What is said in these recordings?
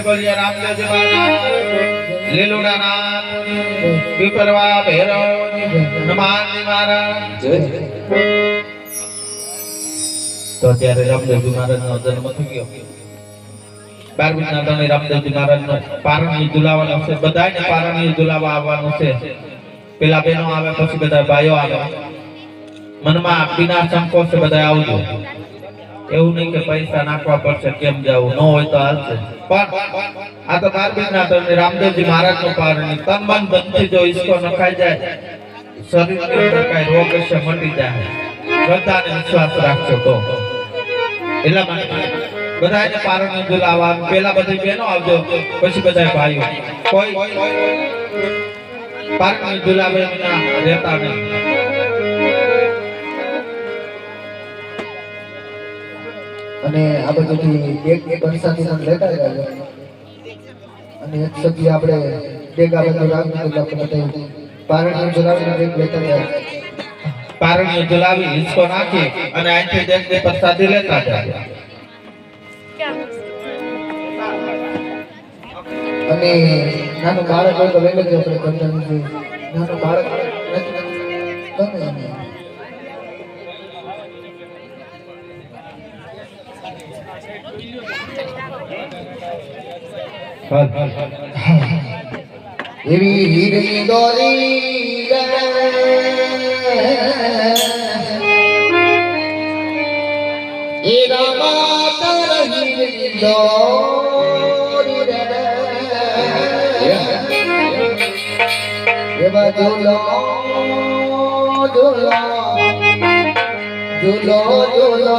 બોલિયા રામદેવજી મહારાજ લીલુડાનાથ પીપરવા ભૈરવ હનુમાનજી મહારાજ તો અત્યારે રામદેવજી મહારાજનો જન્મ થઈ ગયો 12 ના તને રામદેવજી મહારાજનો પારણી ઝુલાવાનો છે બધાને પારણી ઝુલાવા આવવાનું છે પેલા બહેનો આવે પછી બધા ભાઈઓ આવે મનમાં બિના સંકોચ બધા આવજો એવું નહીં કે પૈસા નાખવા પડશે કેમ જાવું ન હોય તો હાલશે પણ આ તો 12 ના તને રામદેવજી મહારાજનો પારણી તન મન ધનથી જો ઈસકો નખાઈ જાય શરીરની અંદર કાંઈ રોગ હશે મટી જાય શ્રદ્ધા અને વિશ્વાસ રાખજો તો એટલા માટે બધાને પારણી ઝુલાવા પેલા બધી બહેનો આવજો પછી બધા ભાઈઓ કોઈ પારણી ઝુલાવે વિના રહેતા નહીં અને આ બધુંથી એક પરસાદી નામ લેતા જાય અને એક સબ્જી આપણે ભેગા બધું રાખી આપણે પારણી ઝુલાવીને એક લેતા જાય પારણી ઝુલાવી હિસ્સો નાખી અને અહીંથી દેખ પ્રસાદી લેતા જાય અને નાનું બાળક હોય તો લઈ લેજો આપણે કરતા નથી નાનું બાળક ગમે એને એવી હીરની દોરી એ રામા તારા હીરની દોરી એવા ઝૂલો ઝૂલો ઝૂલો ઝૂલો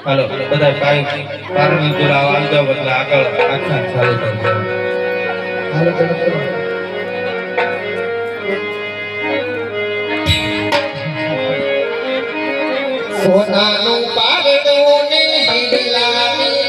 હાલો બધા પારણી ઝુલાવા આવી જાવ એટલે આગળ આખ્યાન ચાલુ કરજો. હાલો ચાલો કરો. સોનાનું પારણું ને હિરલાની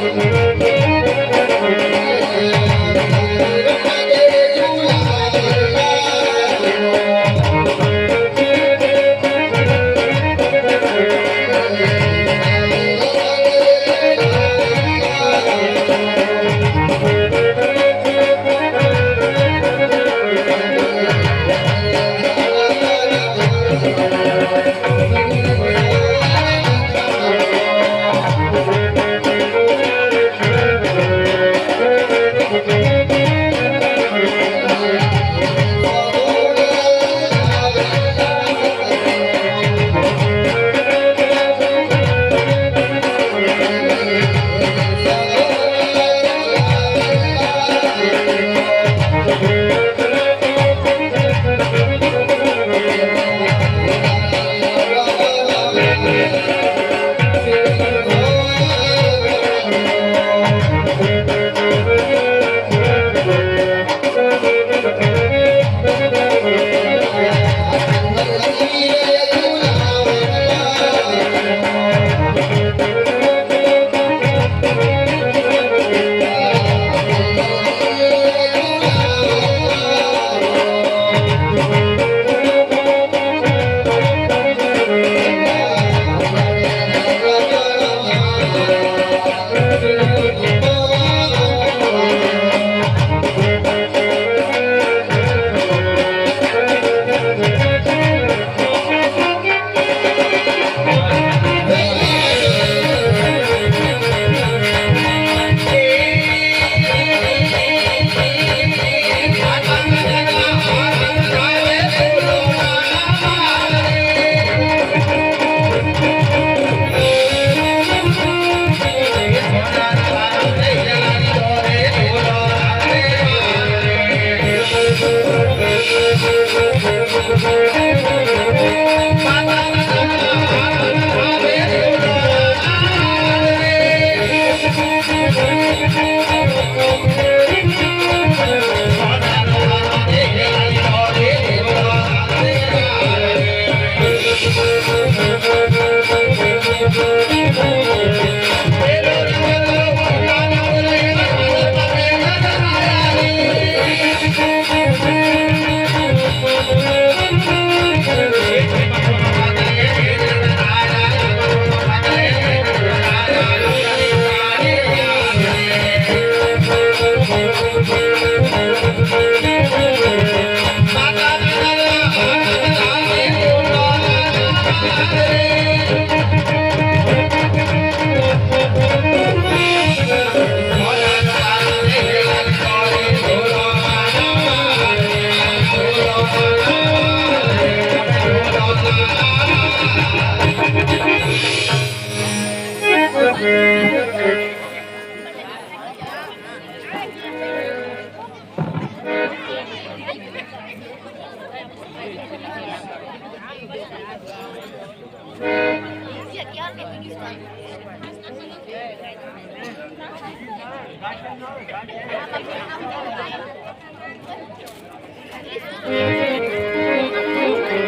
Thank you.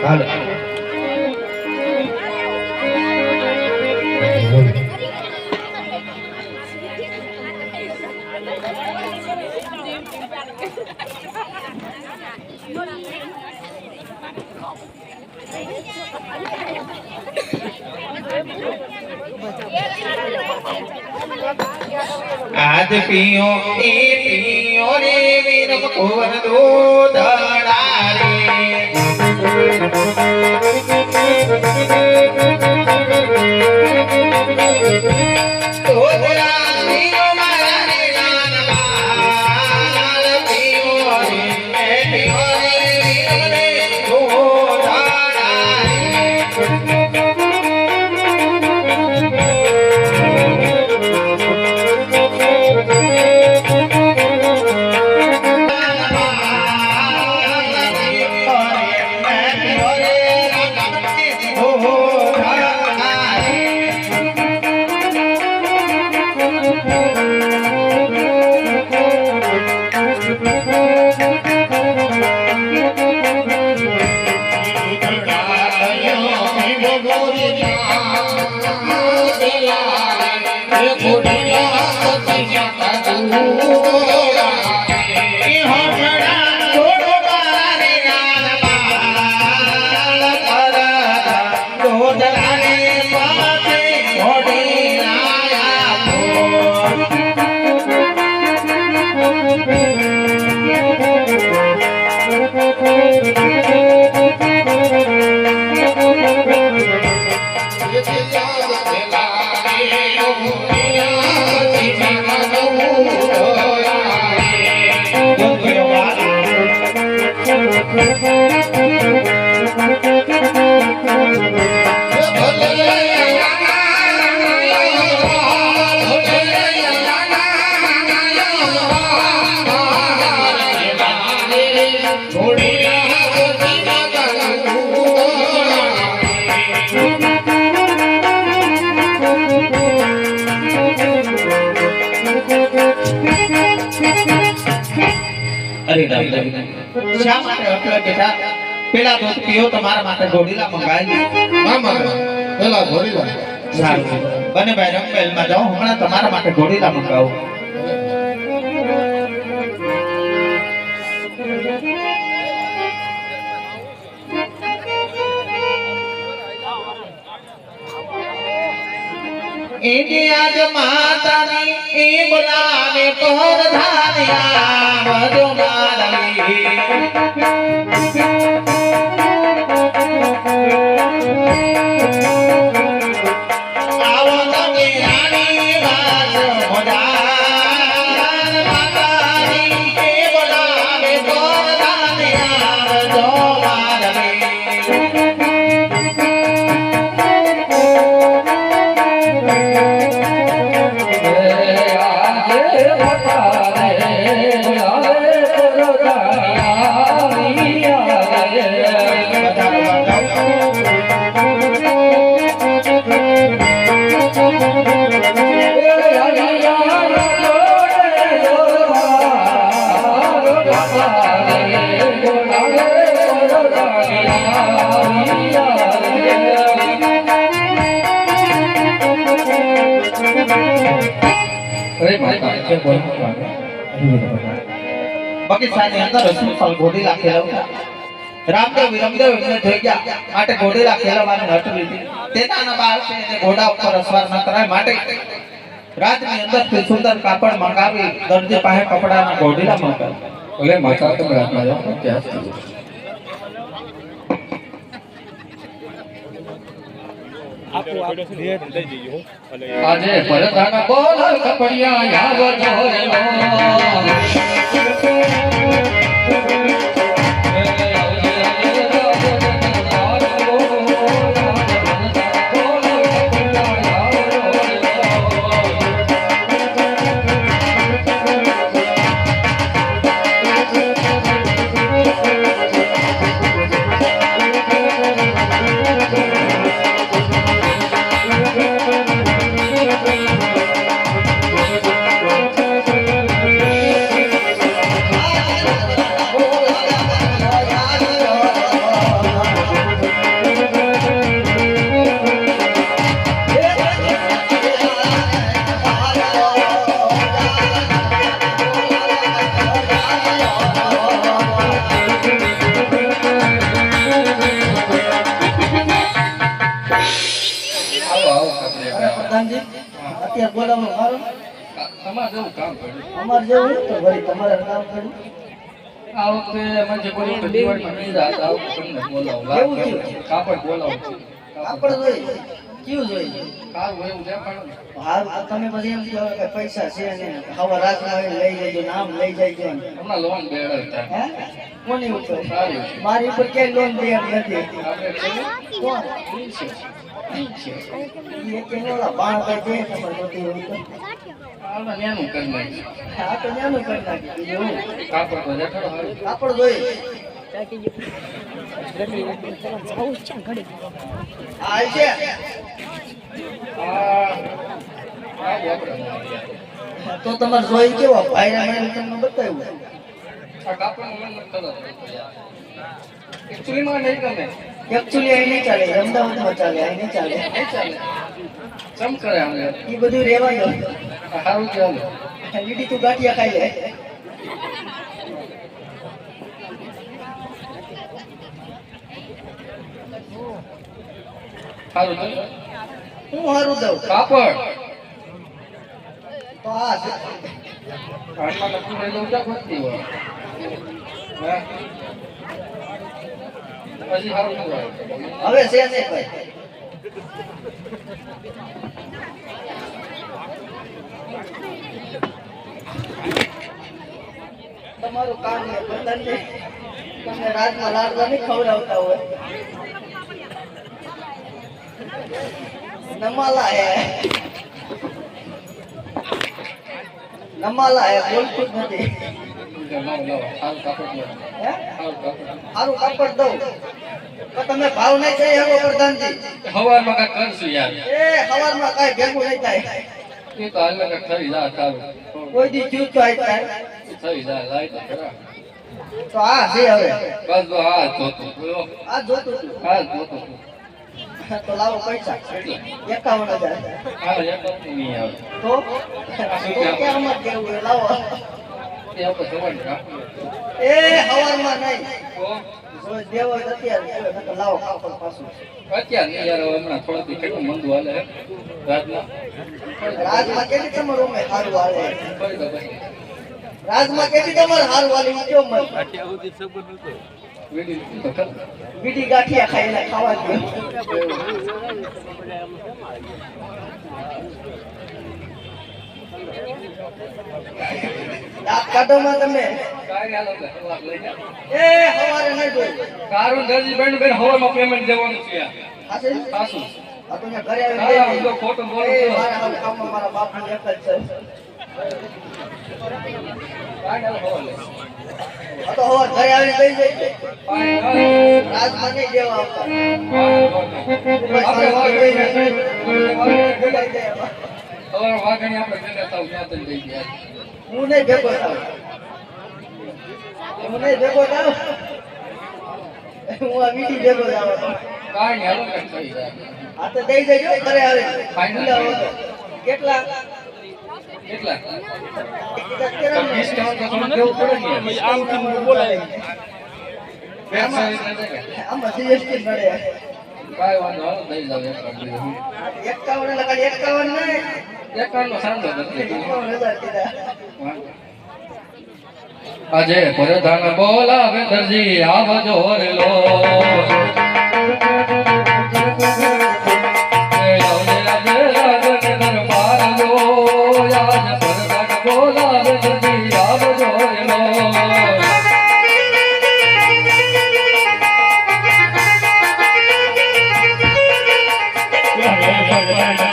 હાલો આજ પિયો એ પિયો રે વીર કુંવર દોધડા રે દોધડા પિયો મારા રે નાનબાલ પિયો રે પિયો રે વીર રે દોધડા શા માટે એટલે બેટા પેલા દૂધ પીઓ તમારા માટે ઘોડીલા મંગાવી મામા પેલા ઘોડીલા સારું બને ભાઈ રંગમહેલમાં જાઓ હમણાં તમારા માટે ઘોડીલા મંગાવું એની આજ માતાની એ બોલાવે પર ધાર્યા બધો મારવી આવો તમે રાણી વાત મોડાર માતાની એ બોલાવે પર ધાર્યા બધો મારવી બગીચાની અંદર રસુલ ઘોડીલા ખેલવતા રામદેવ વિરમદેવ એમને જોઈ ગયા માટે ઘોડીલા ખેલવાની હટ લીધી તેના બાળ છે એને ઘોડા ઉપર અસવાર ન કરાય માટે રાજની અંદરથી સુંદર કાપડ મંગાવી દરજી પાસે કપડાના ઘોડીલા મંગાવી ઓલે માતા તમે રાખવા જાઓ ત્યાં આજે પરધાના બોલ કપડિયા આવો જોયો બોલાવો મારો તમારે જેવું કામ કર્યું અમાર જેવું તો વળી તમારે કામ કર્યું આ વખતે મને કોઈ દિવાળીમાં બીજા હતા, આ વખતે તમને બોલાવું. કેવું થયું? કાપડ બોલાવું. આપણે જોઈ કેવું જોઈએ સારું એવું દેખાડો ને. હારું તો તમે પછી એમ કહો કે પૈસા છે ને હવા રાતમાં આવીને લઈ જજો ને આમ લઈ જજો ને હમણાં લોન બેડા થાય. હે કોની ઉપર સારી. મારી ઉપર ક્યાંય લોન દે એમ નથી આપણે છે કોણ ઈ છે. ઈ છે. એ કે ઓલા બાણ કઈ દે તમારે જોતી હોય તો આમાં ન્યાનું કરી નાખ્યું. આ તો ન્યાનું કરી નાખી બીજું હું. કાપડ તો દેખાડો સારું. કાપડ જોઈ આ છે આ વાપરે. તો તમારે જોઈ કેવો ભાઈરા મને તમને બતાવ્યું આ કાપડનું મન નથી થતું. એકચ્યુઅલીમાં નહીં ગમે. એકચ્યુઅલી અહીં નહીં ચાલે અમદાવાદમાં ચાલે અહીં નહીં ચાલે નહીં ચાલે. ચમ કરે આમ યાર. એ બધું રેવા દો આ સારું ચાલે. લીટી તું ગાંઠિયા ખાઈ લે સારું ચાલે. હું હારું દઉં કાપડ તો આ છે. આટલા લખી રહી દઉં ત્યાં વધતી હોય. હે? હજી સારું ન હોય. હવે છે ને ભાઈ તમારું કામ ને બધાને તમને રાતમાં લાડવા નહીં ખવડાવતા હોય નમાલા હે બોલતું જ નથી લાવો, લાવો. સારું કાપડ લો. હે સારું કાપડ. સારું કાપડ દઉં તો તમે ભાવ નહીં થઈ શકો પ્રધાનજી હવારમાં કાંઈક કરશું યાર. એ સવારમાં કાંઈ ભેગું નહીં થાય એ તો હાલ કાંઈક થઈ જાય સારું. કોઈ દી જૂથ તો આઈ થાય થઈ જાય લાઈ તો ખરા. તો આ છે હવે બસ તો આ જ જોતું. બોલો. આ જોતું હતું આ જ જોતું. તો લાવો પૈસા કેટલા? 51,000 હાલો, એક વખત નહીં આવે. તો ક્યાં મત કેવું એ લાવો એ આપણે સવારે રાખવું. એ સવારમાં નહીં તો જો દેવો હોય તો અત્યારે દેવો, નકર લાવો કાપડ પાછું અત્યારે નહીં યાર, હવે હમણાં થોડુંક કેટલું મંદું હાલે હે. રાતના રાજમાં કેટલી તમારું અમે સારું હાલે ફરી દો પછી. રાજમાં કેટલી તમારે સારું હાલે ઈ કયો મત વીડી તો ખરું. બીડી ગાંઠિયા ખાઈને ખાવા દો દાંત કાઢોમાં તમે કાંઈ હાલો તો કલાક લઈ જાઓ. એ સવારે નહીં જોઈ કારું દરજી બેન બેન હવામાં પેમેન્ટ દેવાનું છે યાર. આ છે ને? સાસુ. આ તો અહીંયા ઘરે હા, આવીને હું તો ખોટું બોલું એ છું. મારા હાલ કામમાં મારા બાપનું એક જ છે કાંઈ હાલો હવા લે. આ તો હવે ઘરે આવીને લઈ જાય કાંઈ હાલો. રાજમાં નહીં દેવા આવતા આપણે ભેગા જાય એમાં. સવારે વાઘણી આપણે ભેગા થાવ ત્યાં તો લઈ ગયા. હું નહીં ભેગો થાવ હું નહીં ભેગો થાવ હું આ વીટી ભેગો થાવ કાંઈ હાલો કાંઈક થઈ જાય. આ તો દઈ જજો ઘરે આવે Final. કેટલા કેટલા? અત્યારે ડિસ્કાઉન્ટ તો થોડું દેવું પડે ને યાર. આમથી બોલાય વ્યવસાય એટલે છે કે આમાં જીએસટી નડે કાંઈ વાંધો હાલો દઈ જાવ એક વાર બીજું. 51 લગાડી 51 નહીં એકાણનો સાંધો નથી. 51,000 કીધા આજે પરધાન બોલાવે દરજી આવજો રે લો. એ આવજે આજે રાજન દરબાર લો. આજ પરધાન બોલાવે દરજી આવજો રે લો.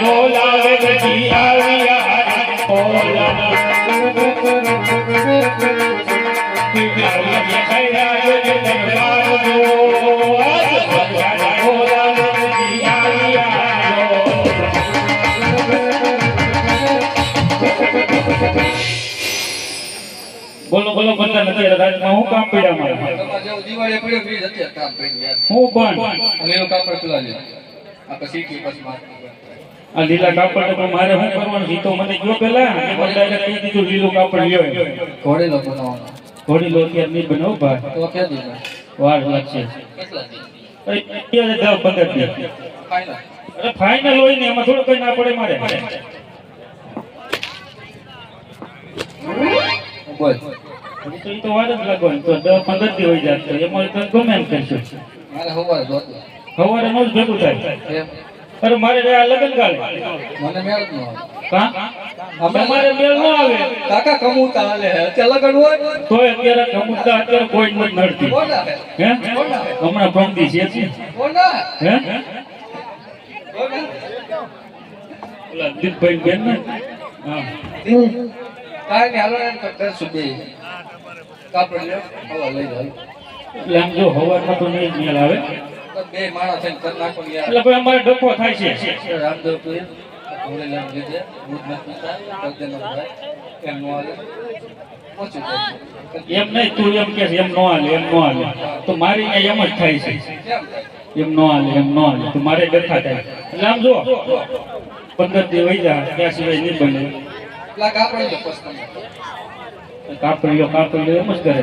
બોલાવે બધી આવ્યા બોલાવે બોલો બોલો કરતા નથી રાજમાં હું કામ પડ્યા મારે તમારે જેવું દિવાળી પડ્યો બીજ અત્યારે કામ કર્યું યાર. હું પણ લીલું કાપડ પેલા લે. આ પછી સીટી પછી માથું. આ લીલા કાપડ તો મારે શું કરવાનું છે? ઈ તો મને કયો પેલા મને ડાયરેક્ટ કહી દીધું લીલું કાપડ લ્યો એમ. ઘોડેલો બનાવવાનો. થોડી લો અત્યારે નહીં બનાવ ભાઈ તો કે દીધા. વાર લાગશે કેટલા દી? અત્યારે 10-15 દી ફાઇનલ. અરે ફાઇનલ હોય ને એમાં થોડું કઈ ના પડે મારે બોલ ઈ તો વાર જ લાગવાની તો 10-15 દી હોય જાય તો એમાં તો ગમે એમ કરશું મારે સવારે જોતું સવારે નો જ ભેગું થાય એમ અરે મારે આ લગન ગાળે મને મેળ જ ન આવે કા અમારે મેળ ન આવે કાકા કમુતા હાલે અત્યારે લગન હોય તોય અત્યારે કમુતા અત્યારે કોઈ જ નથી નડતી કોણ આવે હે હમણાં પ્રમદી છે કોણ આવે હે કોણ આવે ઓલા દીપભાઈ બેન ને હા કાંઈ નહીં હાલો એમ કરશું બે કાપડ લ્યો હવા લઈ જાવ એટલે આમ જો હવારમાં તો નહીં જ મેળ આવે બે માણસ થઈને કરી નાખો ને યાર એટલે ભાઈ અમારે ડખો થાય છે રામદેવ તો ઘોડે લઈને લીધે દૂધ નથી પીતા કરજે ન થાય એમ નો હાલે ઓછું કરજો એમ નહીં તું એમ કે એમ નો હાલે તો મારી અહીંયા એમ જ થાય છે કેમ એમ નો હાલે તો મારે ડખા થાય એટલે આમ જો 15 દી વહી જાય ત્યાં સિવાય નહીં બને પેલા કાપડ લો પસંદ કાપડી લો એમ જ કરે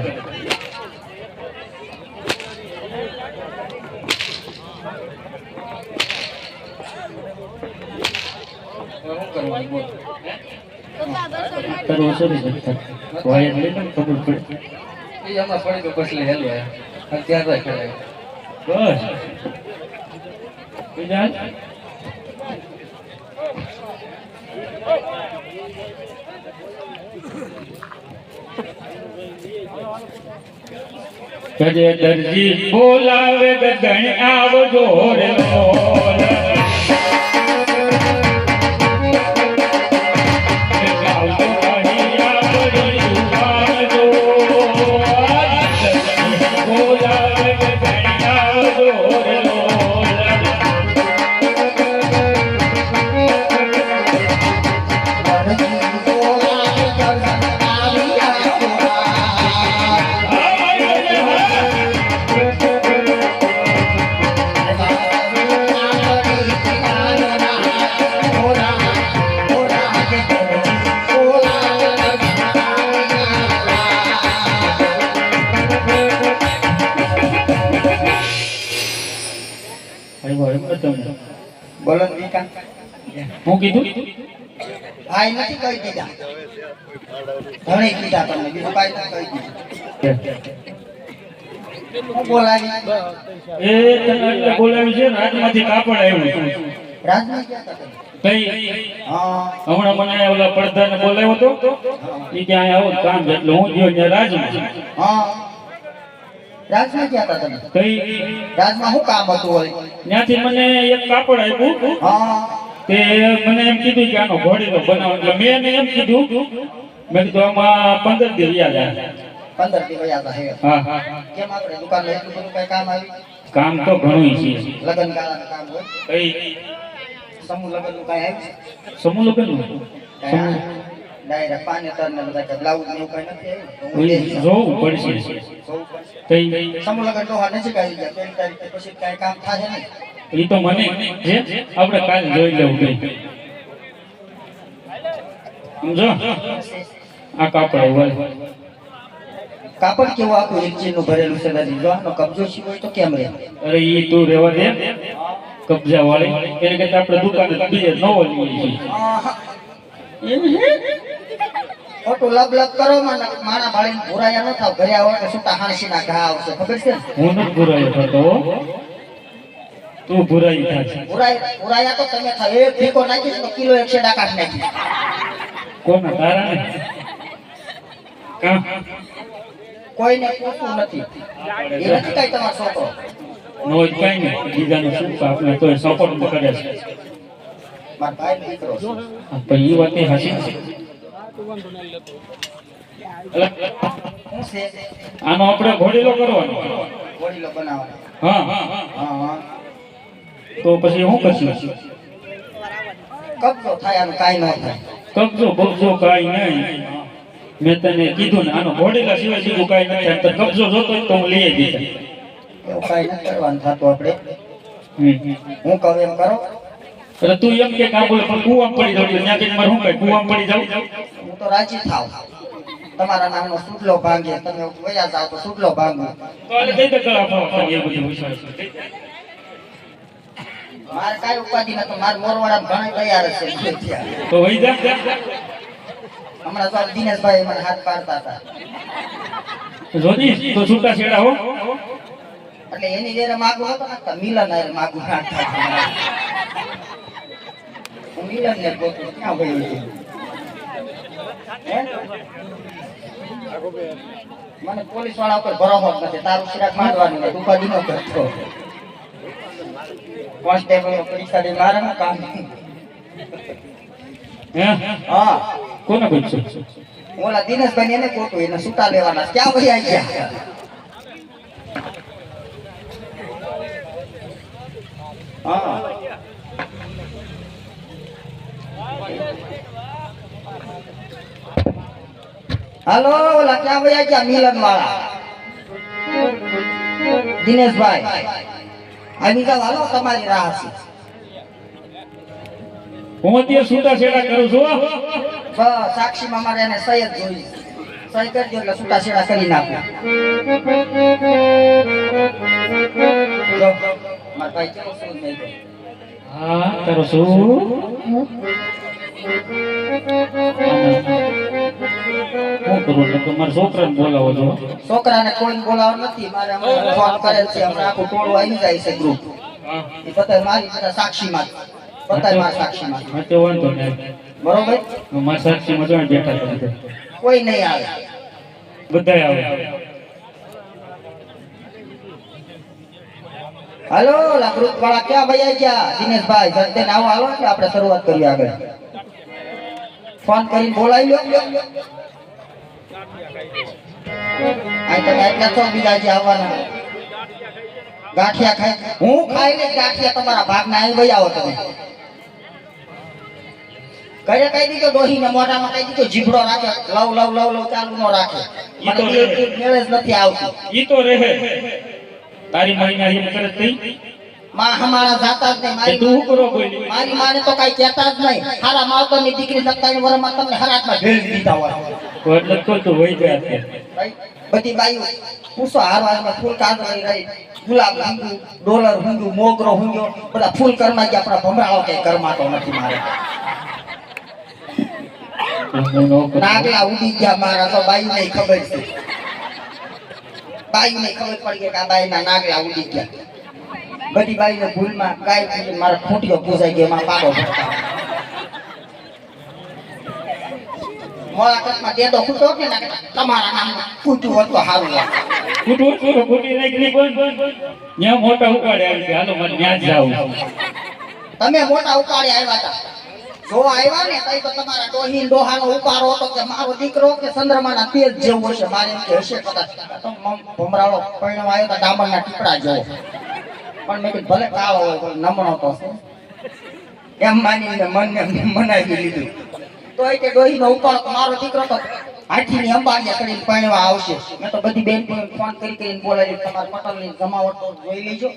શું કરવાનું બોલ તારું અસર જ નથી થતી વાય જ લઈને ખબર પડે એ હમણાં પડી ગયો પછી હેલો અત્યારે ખેલાય બસ બીજા કજે દરજી બોલાવે ગગન આવજો રે લોલ ગાવતો કહિયા પડી ઉવાજો બોલાવે ગગન આવજો રે લોલ બોલો ને વિકા હું કીધું ભાઈ નથી કહી દીધા ઘણી કીધા તમને બીજું કાંઈ નથી કહી દીધું હું બોલાવી એ તને એટલે બોલાવી છે રાજમાંથી કાપડ આવ્યું રાજમાં ક્યાં હતા તમે? કઈ હા હમણાં મને ઓલા પડદાને બોલાવ્યો હતો ઈ કે અહીંયા આવો કામ છે એટલે હું ગયો ત્યાં રાજમાં હા રાજમાં ક્યાં હતા તમે? કઈ રાજમાં શું કામ હતું હોય ત્યાંથી મને એક કાપડ આપ્યું હા તે મને એમ કીધું કે આનો ઘોડીનો બનાવો એટલે મેં એને એમ કીધું મેં કીધું આમાં 15 દી રહ્યા જાય 15 દી વયા હતા હે હા હા કેમ આપણે દુકાનમાં એટલું બધું કઈ કામ આવ્યું કામ તો ઘણું છે લગ્ન ગાળાનું કામ હોય કઈ સમૂહ લગ્નનું કાંઈ આવ્યું સમૂહ લગ્નનું ડાયરેક્ટ પાનેતર ને બધા કે બ્લાઉઝ ને એવું કાંઈ નથી આવ્યું તો હું કોઈ જોવું પડશે જોવું પડશે. કઈ સમૂહ લગ્ન તો હા નજીક આવી ગયા 3 તારીખે પછી કાંઈ કામ થાય નહીં ઈ તો મને જે આપણે કાલ જોઈ લેવું કઈ સમજો આ કાપડ હોય કાપડ કેવું આખું ઇંચીનું ભરેલું છે દાદી જો આનો કબજો શી હોય તો કેમ રહે અરે ઈ તું રેવા દે કબજા વાળી એને કરતા આપણે દુકાને બીજે નવો લઈએ છીએ ખોટું લબ લબ કરો માણા ભાળીને ભૂરાયા ન થાવ ઘરે આવો કે સુટા હાંસીના ઘા આવશે ખબર છે ને હું નથી ભૂરાયો થતો હો. તું ભૂરાઈ થાશે ભૂરાયા તો તમે થાવ એક ભીકો નાખીશ તો કિલો 100 કાઢ નાખી કોના તારા ને કા કોઈને પૂછવું નથી એ નથી કઈ તમારો છોકરો નો જ કઈ નહીં બીજાનું શું આપણે તો સપોર્ટ કરે છે મારા ભાઈ દીકરો છે પણ ઈ વાત હાસી છે હું છે આનો આપણે ઘોડીલો કરવાનો ઘોડીલો બનાવવાનો હા હા હા તો પછી શું કરશું કબજો થાય આનું કાંઈ ન થાય કબજો બબજો કાઈ નહીં મેં તને કીધું ને આનો ઘોડીલા સિવાય બીજું કાઈ નથી થાય. તો કબજો જોતો હોય તો હું લઈ દીધા એવું કાંઈ નથી કરવાનું થતું આપણે હમ. હું કહું એમ કરો એટલે તું એમ કે કાં બોલે પણ કુવામાં પડી જાવ એટલે ત્યાં જઈને મારે શું કઈ કુવામાં પડી જાવ હું તો રાજી થાવ તમારા નામનો સુટલો ભાંગે તમે વયા જાવ તો સુટલો ભાંગો તો આલે કઈ દે કળા ભાવ એ બધું વિશ્વાસ મારે કાંઈ ઉપાધિ નથી માર મોરવાડા ઘણા તૈયાર જ છે તો વહી જા હમણાં તો આ દિનેશભાઈ મને હાથ પાડતા હતા જોજી તો છૂટા છેડા હો એટલે એની વેરે માગું નતો નાખતા મિલન હારે માગું નાખતા હતા. હું મિલન ને ગોતું ક્યાં ગયું છે? હે? મને પોલીસ વાળા ઉપર ભરોસો જ નથી. તારું સિરાક માંડવાનું ને ઉપાધિ ન કરતો. કોન્સ્ટેબલ પરીક્ષા દે મારે ના કામ. હે હા કોને પૂછছো ઓલા દિનેશભાઈ એને ખોટું એને છૂટા લેવાના છે. ક્યાં ભાઈ આવી ગયા? હા હાલો ઓલા ક્યાં ભાઈ ગયા? મિલન વાળા દિનેશભાઈ આવી જાવ હાલો તમારી રાહ છે. હું અત્યારે છૂટા છેડા કરું છું હો. બસ સાક્ષીમાં મારે એને સહી જ જોઈ. સહી કરજો એટલે છૂટા છેડા કરી નાખો. જો, મારા ભાઈ કેવો શું નહીં કહે. હા કરું છું હું કરું ને તમારા છોકરાને બોલાવો છો છોકરાને કોઈ બોલાવ નથી. મારે હમણાં ફોન કરેલ છે. હમણાં આખું ટોળું આવી જાય છે ગ્રુપ. એ બધા મારી બધા સાક્ષીમાં બધા મારા સાક્ષીમાં હા તો વાંધો નહીં બરોબર. મારા સાક્ષીમાં જો બેઠા છે કોઈ નહીં આવે. બધાય આવે હાલો ઓલા ગ્રુપ વાળા ક્યાં ભાઈ આવી ગયા? દિનેશભાઈ જલ્દી આવો હાલો એટલે આપણે શરૂઆત કરીએ આગળ. ફોન કરીને બોલાવી લો. આ તમે એટલા છો બીજા જે આવવાના ગાંઠિયા ખાઈ હું ખાઈ લે ગાંઠિયા તમારા ભાગના અહીં ભાઈ આવો તમે. ઘરે કહી દીધો ડોહીને મોઢામાં કહી દીધો જીભડો રાખે લવ લવ લવ લવ ચાલુ નો રાખે. મને એક મેળે જ નથી આવતું. ઈ તો રહે તારી મહિના એમ કરે તઈ માં હમારા જાતા જ નહીં. તું શું કરો બોલી મારી માને તો કઈ કહેતા જ નહીં. હારા માવતરની દીકરી 27 વર્ષમાં તમને હરાટમાં ભેળ દીધા હોય. તો એટલે તો તું વહી ગયા છે ભાઈ, બધી બાઈઓ પૂછો હારવારમાં ફૂલ કાંદળી રહી ગુલાબ હુંગું ડોલર હુંગું મોગરો હુંગ્યો બધા ફૂલ કરમાં ગયા. આપણા ભમરાઓ કઈ કરમાતો નથી મારે. નાગલા ઉડી ગયા મારા તો બાઈ નહીં ખબર છે. બાઈ નહીં ખબર પડી ગઈ કે આ બાઈ ના નાગલા ઉડી ગયા. બધી બાઈને ભૂલમાં ગાય પૂજી મારા ખૂંટીઓ પૂજાઈ ગયો. એમાં પાડો ભરતા મોળાકતમાં દેદો ખૂટો કે ના તમારા નામમાં ખૂટ્યું હોત તો સારું લાગે. કુટું છું કુટી નાખી કોણ ન્યા મોટા ઉપાડે આવી છે હાલો મને ન્યા જ જાવું તમે મોટા ઉપાડે આવ્યા હતા. જો આવ્યા ને તઈ તો તમારા ડોહી ડોહાનો ઉપાડો હતો કે મારો દીકરો કે ચંદ્રમાના તેજ જેવું હશે. મારે એમ કે હશે કદાચ. તો ભમરાળો પરિણામ આવ્યો તો ડામરના ટીપડા જેવો. પણ મેં કીધું ભલે કાળો હોય પણ નમણો તો છે. એમ માનીને મનને મનાવી લીધું. તો એ કે ડોહીનો ઉપાડો તો મારો દીકરો તો હાથીની અંબાડિયા કરીને પરણવા આવશે. મેં તો બધી બેનપણીઓને ફોન કરીને બોલાવી તમારા પટલની જમાવટ તો જોઈ લેજો.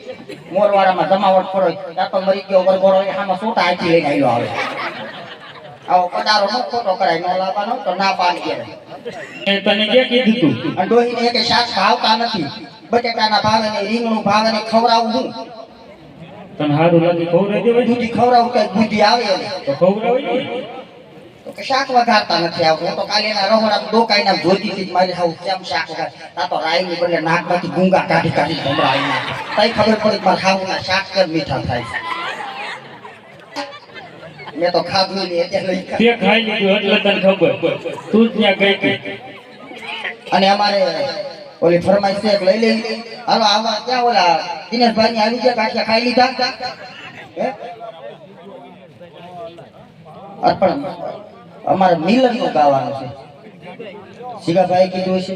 મોરવાડામાં જમાવટ કરો ત્યાં તો મરી ગયો વરઘોડો આમાં સોટા હાથી લઈને આવ્યો આવે. આવો પડારો નો ખોટો કરાય નો લાવવાનો તો ના પાડી દે. એ તને કે કીધું તું અને ડોહીને એક શાક ભાવતા નથી. બટેટાના ભાવે ને રીંગણું ભાવે ને ખવડાવું હું. તને હારું લાગે ખવડાવી દેવાય દૂધી ખવડાવું કઈ બુદ્ધિ આવે એને. તો ખવડાવી દે તો કે શાક વઘારતા નથી આવતું. હું તો કાલે એના રહોડા ડોકાઈના જોતી હતી મારી હાવ કેમ શાક વઘાર. તા તો રાઈની બદલે નાકમાંથી ગુંગા કાઢી કાઢી ભમરાવી નાખે. તઈ ખબર પડી મારા હાવના શાક જ મીઠા થાય છે. મેં તો ખાધું નહીં એટલે લઈ તે ખાઈ લીધું એટલે તને ખબર તું જ ત્યાં ગઈ ગઈ અને અમારે ઓલી ફરમાઈશ છે લઈ લેવી. હાલો આવા ક્યાં ઓલા દિનેશભાઈ ની આવી ગયા ગાંઠિયા ખાઈ લીધા હે? અર્પણ અમારે મિલન નું ગાવાનું છે. શિગાભાઈ કીધું છે.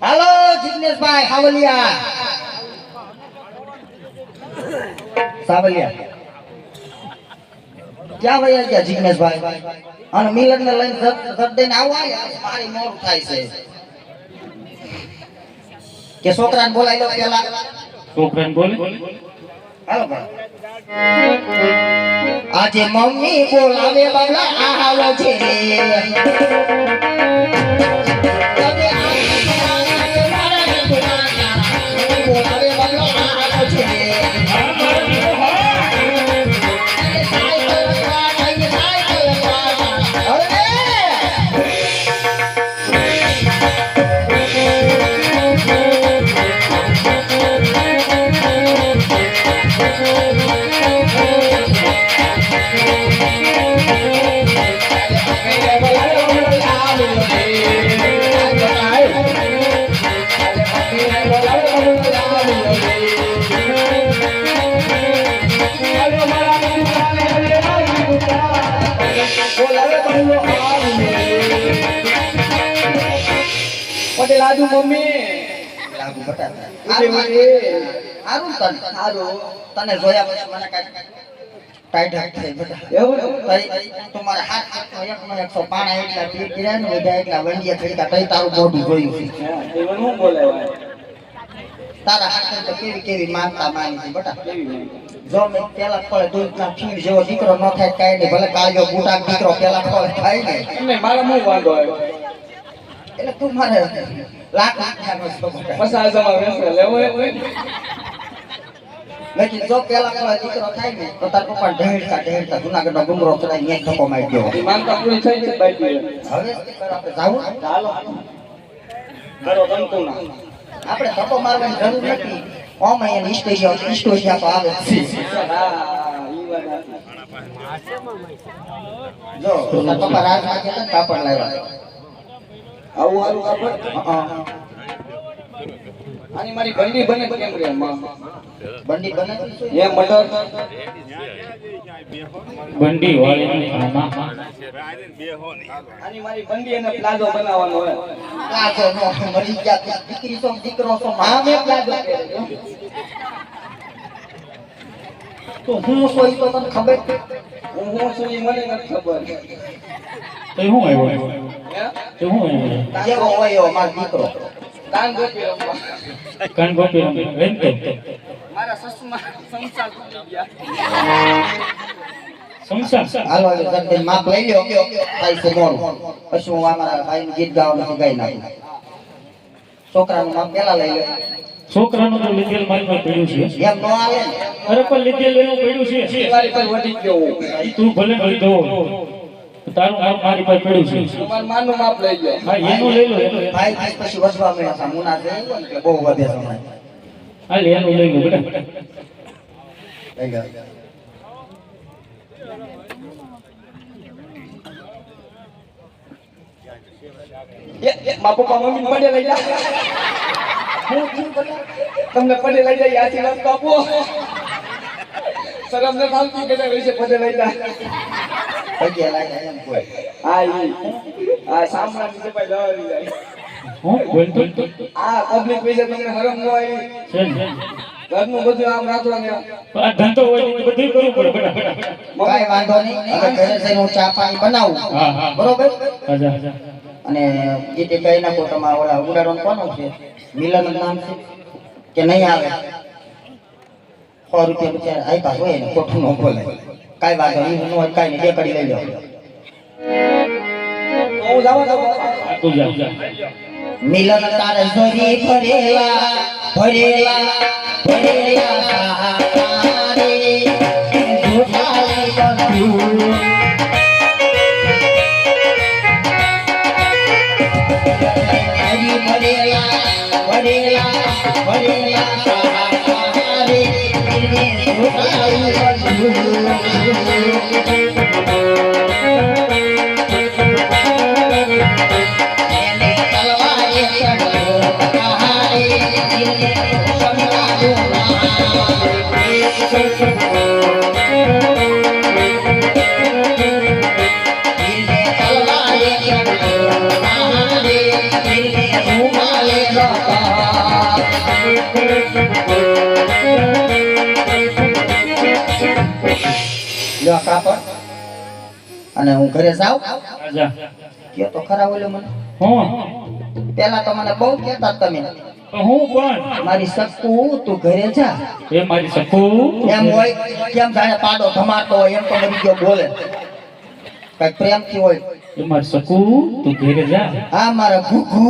હાલો જિગ્નેશભાઈ હાવલિયા સાવલિયા ક્યાં વયા ગયા જિગ્નેશભાઈ? અને મિલન ને લઈને જટ દઈને આવવા મારી મોડું થાય છે. કે છોકરાને બોલાવી લો પેલા. છોકરાને બોલે હાલો ભાઈ. આજે મમ્મી બોલાવે બાબલા આવો છે. બોલાવે બાબલા આવો છે. માટે લાદુ મમ્મી લાગુ બટા ઉડી ઉડી હારું તને જોયા પછી મને કાંઈ ટાઈટ થઈ બધા એવું ને તમારા હાથ એકનો 100 પાણા એટલા પી કર્યા ને બધા એટલા વંડિયા થઈ ગયા તઈ તારું મોઢું જોયું છે હા એ મને હું બોલાય તારા હાથ તો કેવી કેવી માનતા માની છે બટા કેવી મને જો મેં પેલા ફળે દૂધના ખીર જેવો દીકરો ન થાય કાંઈ નહીં ભલે કાળિયો બુટા દીકરો પેલા ફળે થાય ને એમને મારા હું વાંધો આવ્યો એટલે તું મારે લાખ રૂપિયાનો છો બટા પસાર જમા વેસે લેવો એક લેકિન જો પેલા ફળે દીકરો થાય ને તો તાર પપ્પા ઢેરતા જુનાગઢનો ડુંગરો ચડાઈ ન્યા ધક્કો મારી દેવો એ માનતા પૂરી થઈ છે બાઈ હવે શું કરે આપણે જાવું ચાલો કરો તંતુના આપણે ધક્કો મારવાની જરૂર નથી ઓમ અહીંયા ઈસ્ટોરિયા તો આવે જ છે હા ઈ વાત જો તાર પપ્પા રાજમાં ગયા ને કાપડ લાવ્યા આવું હારું કાપડ હા આની મારી બંડી બને કેમ રે માં બંડી બનાવી છે એ મટર બંડી વાળી આમાં આની મારી બંડી અને પ્લાઝો બનાવવાનો હોય લાજો નો મરી ગયા દીકરી છો દીકરો છો હા માં મેં પ્લાઝો પહેર્યો તો હું સોઈ તો તને ખબર છે હું છું ઈ મને નથી ખબર તો શું આવ્યો હે તો શું આવ્યો જેવો હોય એવો મારો દીકરો દાન ગોપી રમવા કાન ગોપી રમતો મારા સસુમાં સંસાર તૂટી ગયા સંસાર હાલો હવે જલ્દી માપ લઈ લ્યો થાય છે મોડું પછી હું અમારા ભાઈનું ગીત ગાવાનું ગાઈ નાખું છોકરાનું માપ પેલા લઈ લે છોકરાનું તો લીધેલ મારી પાસે પડ્યું છે એમ નો આવે ને અરે પણ લીધેલ એનું પડ્યું છે મારી પર વધી ગયો તું ભલે લીધો તારું નામ મારી પાસે પડ્યું છે તમારા માનું માપ લઈ ગયો હા એનું લઈ લો એનું ભાઈ પછી વધવા મળ્યા હતા મુના છે એટલે બહુ વધે છે હમણાં. હાલ એનું લઈ લો બેટા લઈ લો મા પપ્પા મમ્મી પડે લઈ જા તમને પડે લઈ જાય આશીર્વાદ તો આપો શરમ ને થાલતી કે વિશે પડે લઈ જા પગે લાગે એમ કોઈ આ સામના નીચે ભાઈ દવારી જાય હું બોલતો તો આ પબ્લિક વિશે તમને શરમ ન આવી છે ને. ઘરનું બધું આમ રાખો ને પણ આ ધંધો હોય તો બધું કરવું પડે બેટા કાંઈ વાંધો નહીં હવે ઘરે જઈને હું ચા પાણી બનાવું હા હા બરોબર આજા આજા અને ગીતે કહી નાખો તમારા ઓલા ઉડાડો કોનું છે મિલન નામ છે કે નહીં આવે 100 રૂપિયા બિચારા આપ્યા હોય ને ખોટું ન બોલે કાંઈ વાંધો નહીં હું હોય કાંઈ નહીં બે કડી લઈ લો તો હું જાવા દઉં આ તું જા જા મિલન તારે જોરી ભરેલા ભરેલા તારે જોટાઈ બંધુ અને હું ઘરે જાઉં આજા કે તો ખરા ઓલો મને હું પેલા તો મને બહુ કહેતા તમે તો હું કોણ મારી સક્કુ તું ઘરે જા એ મારી સખુ એમ હોય કેમ જાણે પાડો ધમાતો હોય એમ તો મરી ગયો બોલે કઈ પ્રેમથી હોય એ મારી સખુ તું ઘેરે જા હા મારા ઘુઘુ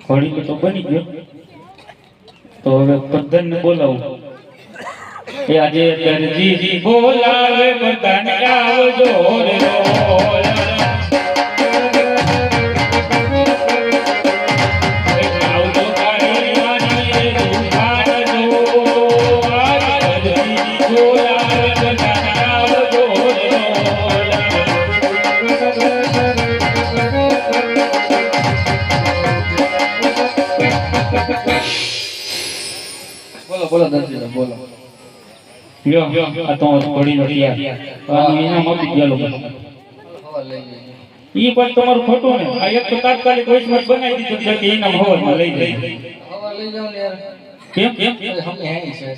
ઘોડી તો બની ગયો તો હવે બધાને બોલાવું એ આજે દરજી બોલાવે બધાને આવજો રે રોલ એ આવજો તારી માની દુકાન જો આજ દરજી બોલાવે બધાને આવજો રે બોલો બોલો દર્શી બોલો લ્યો આ તો ઘોડીનો તૈયાર આનું ઇનામ આપી ગયેલો ઈ પણ તમારું ખોટું ને આ એક તો તાત્કાલિક વોઇસમાં બનાવી દીધું છે કે ઇનામ હવામાં લઈ જાય લઈ જાઓ ને યાર કેમ હમે હે છે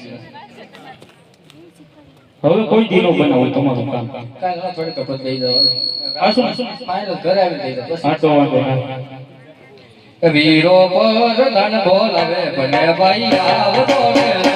હવે કોઈ દીનો બનાવો તમારું કામ કાલ ના થોડી કપત લઈ જાઓ આ શું ફાઇનલ ઘરે આવી લઈ જાઓ આ તો વાંધો ના વીરો પર ધન બોલાવે બને ભાઈ આવતો રે